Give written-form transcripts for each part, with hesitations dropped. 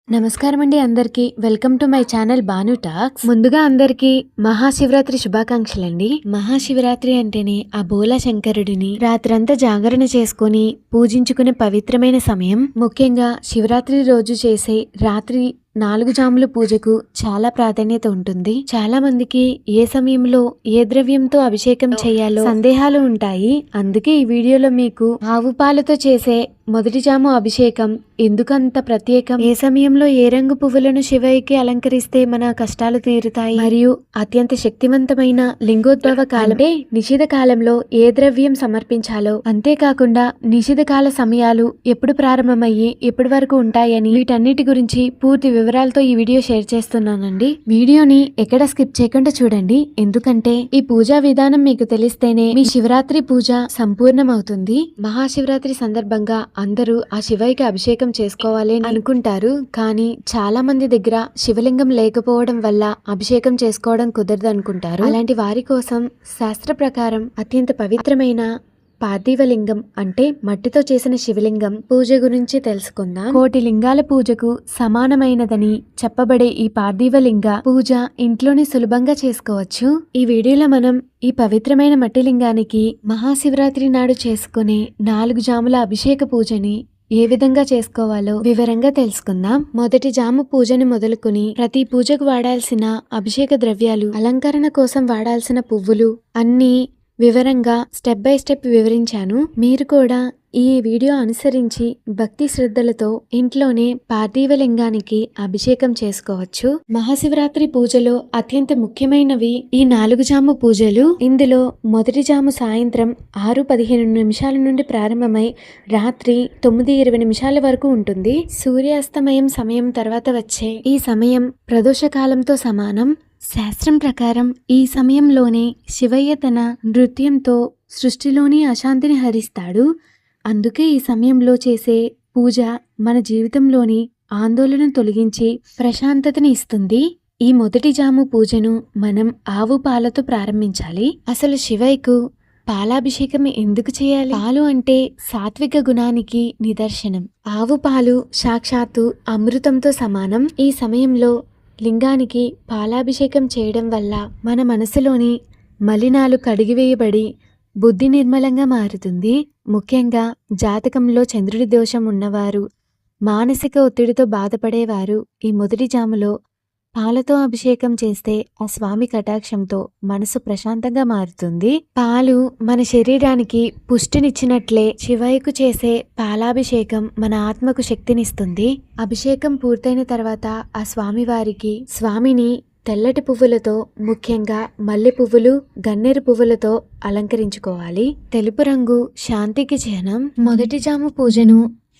నమస్కారం అండి అందరికి. Welcome to my channel Banu talks. ముందుగా అందరికి మహాశివరాత్రి శుభాకాంక్షలండి. మహాశివరాత్రి అంటేనే ఆ బోలా శంకరుడిని రాత్రంతా జాగరణ చేసుకుని పూజించుకునే పవిత్రమైన సమయం. ముఖ్యంగా శివరాత్రి రోజు చేసే రాత్రి 4 జాముల పూజకు చాలా ప్రాధాన్యత ఉంటుంది. చాలా మందికి ఏ సమయంలో ఏ ద్రవ్యంతో అభిషేకం చేయాలో సందేహాలు ఉంటాయి. అందుకే ఈ వీడియోలో మీకు ఆవు పాలతో చేసే మొదటి జాము అభిషేకం ఎందుకంత ప్రత్యేకం, ఏ సమయంలో ఏ రంగు పువ్వులను శివయ్యకి అలంకరిస్తే మన కష్టాలు తీరుతాయి, మరియు అత్యంత శక్తివంతమైన లింగోద్భవ కాలం నిషిధ కాలంలో ఏ ద్రవ్యం సమర్పించాలో, అంతేకాకుండా నిషిధ కాల సమయాలు ఎప్పుడు ప్రారంభమయ్యి ఎప్పటి వరకు ఉంటాయని వీటన్నిటి గురించి పూర్తి వివరాలతో ఈ వీడియో షేర్ చేస్తున్నానండి. వీడియోని ఎక్కడ స్కిప్ చేయకుండా చూడండి, ఎందుకంటే ఈ పూజా విధానం మీకు తెలిస్తేనే మీ శివరాత్రి పూజ సంపూర్ణమవుతుంది. మహాశివరాత్రి సందర్భంగా అందరూ ఆ శివయ్యకి అభిషేకం చేసుకోవాలి అని అనుకుంటారు. కానీ చాలా మంది దగ్గర శివలింగం లేకపోవడం వల్ల అభిషేకం చేసుకోవడం కుదరదు అనుకుంటారు. అలాంటి వారి కోసం శాస్త్ర ప్రకారం అత్యంత పవిత్రమైన పార్థివలింగం అంటే మట్టితో చేసిన శివలింగం పూజ గురించి తెలుసుకుందాం. 1,000,000 లింగాల పూజకు సమానమైనదని చెప్పబడే ఈ పార్థివలింగ పూజ ఇంట్లోనే సులభంగా చేసుకోవచ్చు. ఈ వీడియోలో మనం ఈ పవిత్రమైన మట్టి లింగానికి మహాశివరాత్రి నాడు చేసుకునే 4 జాముల అభిషేక పూజని ఏ విధంగా చేసుకోవాలో వివరంగా తెలుసుకుందాం. మొదటి జాము పూజని మొదలుకొని ప్రతి పూజకు వాడాల్సిన అభిషేక ద్రవ్యాలు, అలంకరణ కోసం వాడాల్సిన పువ్వులు అన్నీ వివరంగా స్టెప్ బై స్టెప్ వివరించాను. మీరు కూడా ఈ వీడియో అనుసరించి భక్తి శ్రద్ధలతో ఇంట్లోనే పార్థివలింగానికి అభిషేకం చేసుకోవచ్చు. మహాశివరాత్రి పూజలో అత్యంత ముఖ్యమైనవి ఈ 4 జాము పూజలు. ఇందులో మొదటి జాము సాయంత్రం 6:15 నిమిషాల నుండి ప్రారంభమై రాత్రి 9:20 నిమిషాల వరకు ఉంటుంది. సూర్యాస్తమయం సమయం తర్వాత వచ్చే ఈ సమయం ప్రదోష కాలంతో సమానం. శాస్త్రం ప్రకారం ఈ సమయంలోనే శివయ్య తన నృత్యంతో సృష్టిలోని అశాంతిని హరిస్తాడు. అందుకే ఈ సమయంలో చేసే పూజ మన జీవితంలోని ఆందోళన తొలగించి ప్రశాంతతని ఇస్తుంది. ఈ మొదటి జాము పూజను మనం ఆవు పాలతో ప్రారంభించాలి. అసలు శివయ్యకు పాలాభిషేకం ఎందుకు చేయాలి? పాలు అంటే సాత్విక గుణానికి నిదర్శనం. ఆవు పాలు సాక్షాత్తు అమృతంతో సమానం. ఈ సమయంలో లింగానికి పాలాభిషేకం చేయడం వల్ల మన మనసులోని మలినాలు కడిగివేయబడి బుద్ధి నిర్మలంగా మారుతుంది. ముఖ్యంగా జాతకంలో చంద్రుడి దోషం ఉన్నవారు, మానసిక ఒత్తిడితో బాధపడేవారు ఈ మొదటి జాములో పాలతో అభిషేకం చేస్తే ఆ స్వామి కటాక్షంతో మనసు ప్రశాంతంగా మారుతుంది. పాలు మన శరీరానికి పుష్టినిచ్చినట్లే శివయ్యకు చేసే పాలాభిషేకం మన ఆత్మకు శక్తినిస్తుంది. అభిషేకం పూర్తయిన తర్వాత ఆ స్వామిని తెల్లటి పువ్వులతో, ముఖ్యంగా మల్లె పువ్వులు, గన్నేరు పువ్వులతో అలంకరించుకోవాలి. తెలుపు రంగు శాంతికి చిహ్నం. మొదటి జాము పూజను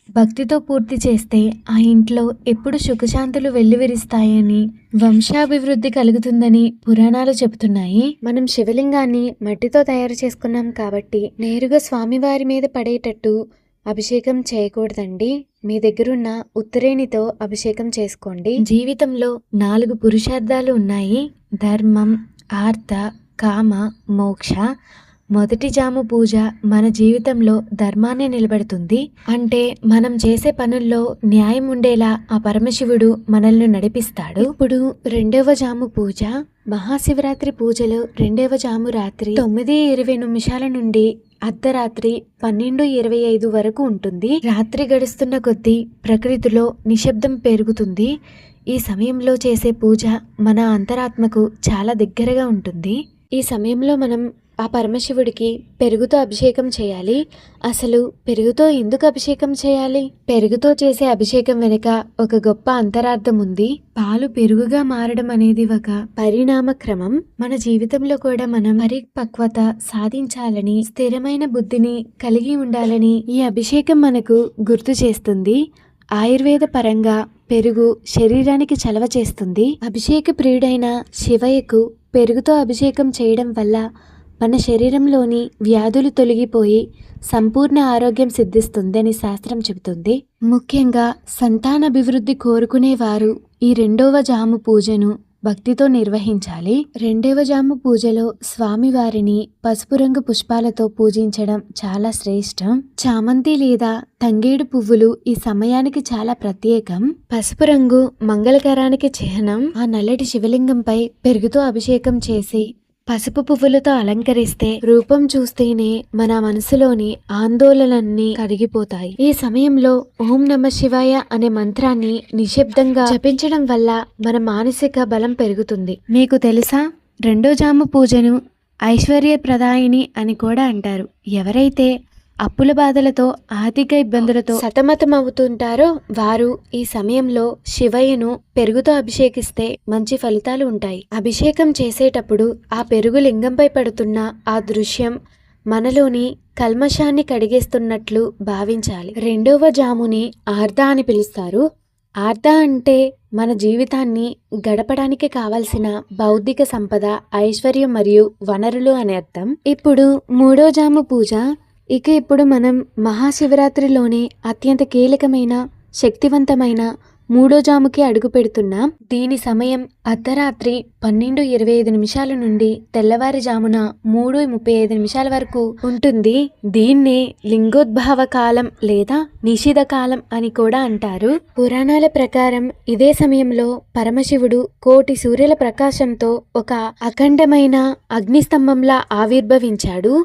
భక్తితో పూర్తి చేస్తే ఆ ఇంట్లో ఎప్పుడు సుఖశాంతులు వెల్లివిరుస్తాయని, వంశాభివృద్ధి కలుగుతుందని పురాణాలు చెబుతున్నాయి. మనం శివలింగాన్ని మట్టితో తయారు చేసుకున్నాం కాబట్టి నేరుగా స్వామివారి మీద పడేటట్టు అభిషేకం చేయకూడదండి. మీ దగ్గరున్న ఉత్తరేణితో అభిషేకం చేసుకోండి. జీవితంలో 4 పురుషార్థాలు ఉన్నాయి: ధర్మం, ఆర్త, కామ, మోక్ష. మొదటి జాము పూజ మన జీవితంలో ధర్మాన్ని నిలబెడుతుంది. అంటే మనం చేసే పనుల్లో న్యాయం ఉండేలా ఆ పరమశివుడు మనల్ని నడిపిస్తాడు. ఇప్పుడు రెండవ జాము పూజ. మహాశివరాత్రి పూజలో రెండవ జాము రాత్రి 9:20 నిమిషాల నుండి అర్ధరాత్రి 12:25 వరకు ఉంటుంది. రాత్రి గడుస్తున్న కొద్దీ ప్రకృతిలో నిశ్శబ్దం పెరుగుతుంది. ఈ సమయంలో చేసే పూజ మన అంతరాత్మకు చాలా దగ్గరగా ఉంటుంది. ఈ సమయంలో మనం ఆ పరమశివుడికి పెరుగుతో అభిషేకం చేయాలి. అసలు పెరుగుతో ఎందుకు అభిషేకం చేయాలి? పెరుగుతో చేసే అభిషేకం వెనుక ఒక గొప్ప అంతరార్థం ఉంది. పాలు పెరుగుగా మారడం అనేది ఒక పరిణామ క్రమం. మన జీవితంలో కూడా మనం పరిపక్వత సాధించాలని, స్థిరమైన బుద్ధిని కలిగి ఉండాలని ఈ అభిషేకం మనకు గుర్తు చేస్తుంది. ఆయుర్వేద పరంగా పెరుగు శరీరానికి చలవ చేస్తుంది. అభిషేక ప్రియుడైన శివయ్యకు పెరుగుతో అభిషేకం చేయడం వల్ల మన శరీరంలోని వ్యాధులు తొలగిపోయి సంపూర్ణ ఆరోగ్యం సిద్ధిస్తుందని శాస్త్రం చెబుతుంది. ముఖ్యంగా సంతానాభివృద్ధి కోరుకునేవారు ఈ రెండవ జాము పూజను భక్తితో నిర్వహించాలి. రెండవ జాము పూజలో స్వామివారిని పసుపు రంగు పుష్పాలతో పూజించడం చాలా శ్రేష్టం. చామంతి లేదా తంగేడు పువ్వులు ఈ సమయానికి చాలా ప్రత్యేకం. పసుపు రంగు మంగళకరానికి చిహ్నం. ఆ నల్లటి శివలింగంపై పెరుగుతో అభిషేకం చేసి పసుపు పువ్వులతో అలంకరిస్తే రూపం చూస్తేనే మన మనసులోని ఆందోళనలన్నీ కరిగిపోతాయి. ఈ సమయంలో ఓం నమ శివాయ అనే మంత్రాన్ని నిశ్శబ్దంగా జపించడం వల్ల మన మానసిక బలం పెరుగుతుంది. మీకు తెలుసా, రెండో జాము పూజను ఐశ్వర్యప్రదాయిని అని కూడా అంటారు. ఎవరైతే అప్పుల బాధలతో ఆర్థిక ఇబ్బందులతో సతమతమవుతుంటారో వారు ఈ సమయంలో శివయ్యను పెరుగుతో అభిషేకిస్తే మంచి ఫలితాలు ఉంటాయి. అభిషేకం చేసేటప్పుడు ఆ పెరుగు లింగంపై పడుతున్న ఆ దృశ్యం మనలోని కల్మషాన్ని కడిగేస్తున్నట్లు భావించాలి. రెండవ జాముని ఆర్ధ అని పిలుస్తారు. ఆర్ధ అంటే మన జీవితాన్ని గడపడానికి కావలసిన బౌద్ధిక సంపద, ఐశ్వర్యం మరియు వనరులు అని అర్థం. ఇప్పుడు మూడో జాము పూజ. ఇప్పుడు మనం మహాశివరాత్రిలోనే అత్యంత కీలకమైన, శక్తివంతమైన మూడో జాముకి అడుగు పెడుతున్నాం. దీని సమయం అర్ధరాత్రి 12:25 నుండి తెల్లవారుజామున 3:35 వరకు ఉంటుంది. దీన్నే లింగోద్భవ కాలం లేదా నిషిధ కాలం అని కూడా అంటారు. పురాణాల ప్రకారం ఇదే సమయంలో పరమశివుడు కోటి సూర్యుల ప్రకాశంతో ఒక అఖండమైన అగ్నిస్తంభంలా ఆవిర్భవించాడు.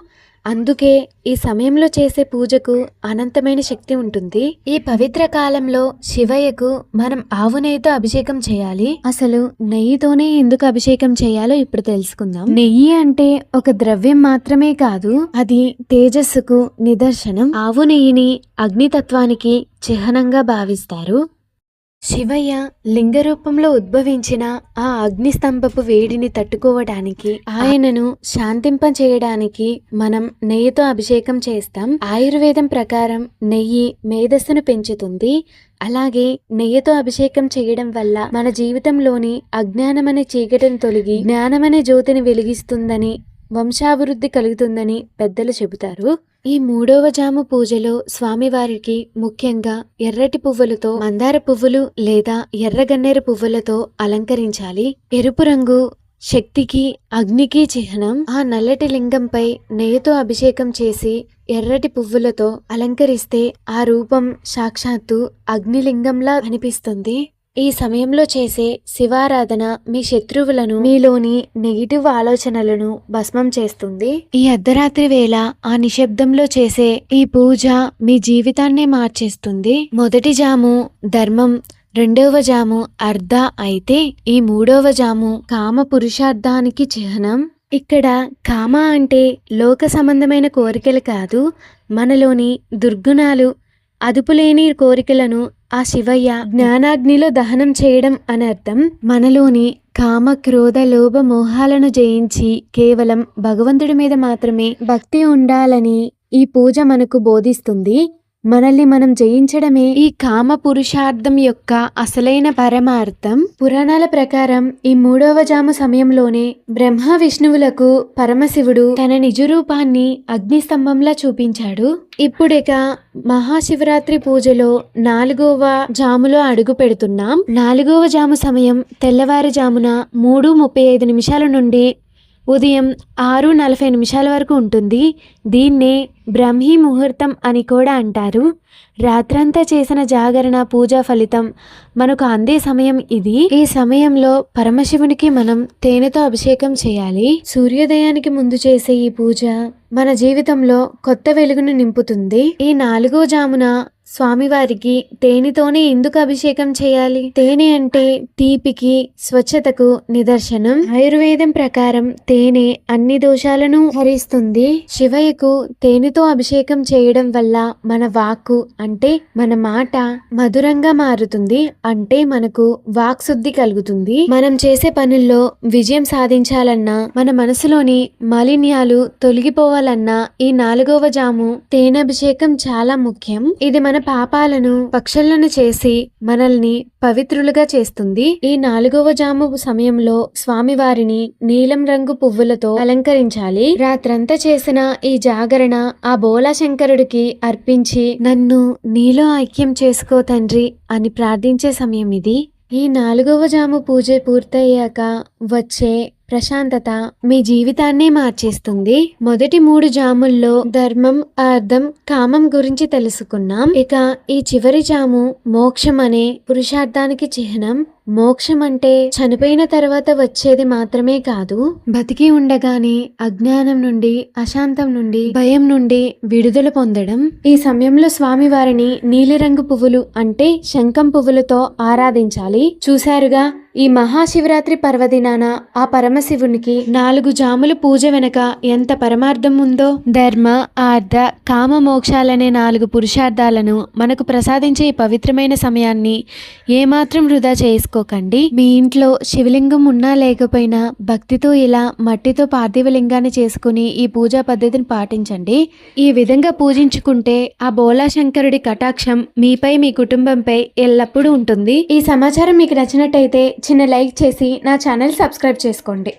అందుకే ఈ సమయంలో చేసే పూజకు అనంతమైన శక్తి ఉంటుంది. ఈ పవిత్ర కాలంలో శివయ్యకు మనం ఆవు నెయ్యితో అభిషేకం చేయాలి. అసలు నెయ్యితోనే ఎందుకు అభిషేకం చేయాలో ఇప్పుడు తెలుసుకుందాం. నెయ్యి అంటే ఒక ద్రవ్యం మాత్రమే కాదు, అది తేజస్సుకు నిదర్శనం. ఆవు నెయ్యిని అగ్నితత్వానికి చిహ్నంగా భావిస్తారు. శివయ్య లింగ రూపంలో ఉద్భవించిన ఆ అగ్నిస్తంభపు వేడిని తట్టుకోవడానికి, ఆయనను శాంతింపచేయడానికి మనం నెయ్యితో అభిషేకం చేస్తాం. ఆయుర్వేదం ప్రకారం నెయ్యి మేధస్సును పెంచుతుంది. అలాగే నెయ్యితో అభిషేకం చేయడం వల్ల మన జీవితంలోని అజ్ఞానమనే చీకటిని తొలగి జ్ఞానమనే జ్యోతిని వెలిగిస్తుందని, వంశాభివృద్ధి కలుగుతుందని పెద్దలు చెబుతారు. ఈ మూడవ జాము పూజలో స్వామివారికి ముఖ్యంగా ఎర్రటి పువ్వులతో, మందార పువ్వులు లేదా ఎర్రగన్నేరు పువ్వులతో అలంకరించాలి. ఎరుపు రంగు శక్తికి, అగ్నికి చిహ్నం. ఆ నల్లటి లింగంపై నెయ్యితో అభిషేకం చేసి ఎర్రటి పువ్వులతో అలంకరిస్తే ఆ రూపం సాక్షాత్తు అగ్నిలింగంలా అనిపిస్తుంది. ఈ సమయంలో చేసే శివారాధన మీ శత్రువులను, మీలోని నెగిటివ్ ఆలోచనలను భస్మం చేస్తుంది. ఈ అర్ధరాత్రి వేళ ఆ నిశ్శబ్దంలో చేసే ఈ పూజ మీ జీవితాన్నే మార్చేస్తుంది. మొదటి జాము ధర్మం, రెండవ జాము అర్ధ అయితే ఈ మూడవ జాము కామ పురుషార్థానికి చిహ్నం. ఇక్కడ కామ అంటే లోక సంబంధమైన కోరికలు కాదు, మనలోని దుర్గుణాలు, అదుపులేని కోరికలను ఆ శివయ్య జ్ఞానాగ్నిలో దహనం చేయడం అని అర్థం. మనలోని కామ, క్రోధ, లోభ, మోహాలను జయించి కేవలం భగవంతుడి మీద మాత్రమే భక్తి ఉండాలని ఈ పూజ మనకు బోధిస్తుంది. మనల్ని మనం జయించడమే ఈ కామ పురుషార్థం యొక్క అసలైన పరమార్థం. పురాణాల ప్రకారం ఈ మూడవ జాము సమయంలోనే బ్రహ్మ విష్ణువులకు పరమశివుడు తన నిజ రూపాన్ని అగ్నిస్తంభంలా చూపించాడు. ఇప్పుడిక మహాశివరాత్రి పూజలో 4వ జాములో అడుగు పెడుతున్నాం. 4వ జాము సమయం తెల్లవారుజామున 3:35 నుండి ఉదయం 6:40 వరకు ఉంటుంది. దీన్నే బ్రహ్మీ ముహూర్తం అని కూడా అంటారు. రాత్రంతా చేసిన జాగరణ, పూజా ఫలితం మనకు అందే సమయం ఇది. ఈ సమయంలో పరమశివునికి మనం తేనెతో అభిషేకం చేయాలి. సూర్యోదయానికి ముందు చేసే ఈ పూజ మన జీవితంలో కొత్త వెలుగును నింపుతుంది. ఈ 4వ జామున స్వామివారికి తేనెతోనే ఎందుకు అభిషేకం చేయాలి? తేనె అంటే తీపికి, స్వచ్ఛతకు నిదర్శనం. ఆయుర్వేదం ప్రకారం తేనె అన్ని దోషాలను హరిస్తుంది. శివయ్యకు తేనెతో అభిషేకం చేయడం వల్ల మన వాక్కు అంటే మన మాట మధురంగా మారుతుంది. అంటే మనకు వాక్ శుద్ధి కలుగుతుంది. మనం చేసే పనుల్లో విజయం సాధించాలన్నా, మన మనసులోని మాలిన్యాలు తొలగిపోవాలన్నా ఈ 4వ జాము తేనె అభిషేకం చాలా ముఖ్యం. ఇది మన పాపాలను పక్షులను చేసి మనల్ని పవిత్రులుగా చేస్తుంది. ఈ 4వ జాము సమయంలో స్వామివారిని నీలం రంగు పువ్వులతో అలంకరించాలి. రాత్రంతా చేసిన ఈ జాగరణ ఆ బోలా శంకరుడికి అర్పించి, నన్ను నీలో ఐక్యం చేసుకో తండ్రి అని ప్రార్థించే సమయం ఇది. ఈ 4వ జాము పూజ పూర్తయ్యాక వచ్చే ప్రశాంతత మీ జీవితాన్నే మార్చేస్తుంది. మొదటి 3 జాముల్లో ధర్మం, అర్థం, కామం గురించి తెలుసుకున్నాం. ఇక ఈ చివరి జాము మోక్షం అనే పురుషార్థానికి చిహ్నం. మోక్షం అంటే చనిపోయిన తర్వాత వచ్చేది మాత్రమే కాదు, బతికి ఉండగానే అజ్ఞానం నుండి, అశాంతం నుండి, భయం నుండి విడుదల పొందడం. ఈ సమయంలో స్వామివారిని నీలిరంగు పువ్వులు అంటే శంఖం పువ్వులతో ఆరాధించాలి. చూశారుగా, ఈ మహాశివరాత్రి పర్వదినాన ఆ పరమశివునికి 4 జాముల పూజ వెనక ఎంత పరమార్థం ఉందో. ధర్మ, అర్థ, కామ, మోక్షాలనే 4 పురుషార్థాలను మనకు ప్రసాదించే ఈ పవిత్రమైన సమయాన్ని ఏమాత్రం వృధా చేసుకోకండి. మీ ఇంట్లో శివలింగం ఉన్నా లేకపోయినా భక్తితో ఇలా మట్టితో పార్థివలింగాన్ని చేసుకుని ఈ పూజా పద్ధతిని పాటించండి. ఈ విధంగా పూజించుకుంటే ఆ బోలా శంకరుడి కటాక్షం మీపై, మీ కుటుంబంపై ఎల్లప్పుడూ ఉంటుంది. ఈ సమాచారం మీకు నచ్చినట్టయితే చిన్న లైక్ చేసి నా ఛానల్ సబ్స్క్రైబ్ చేసుకోండి.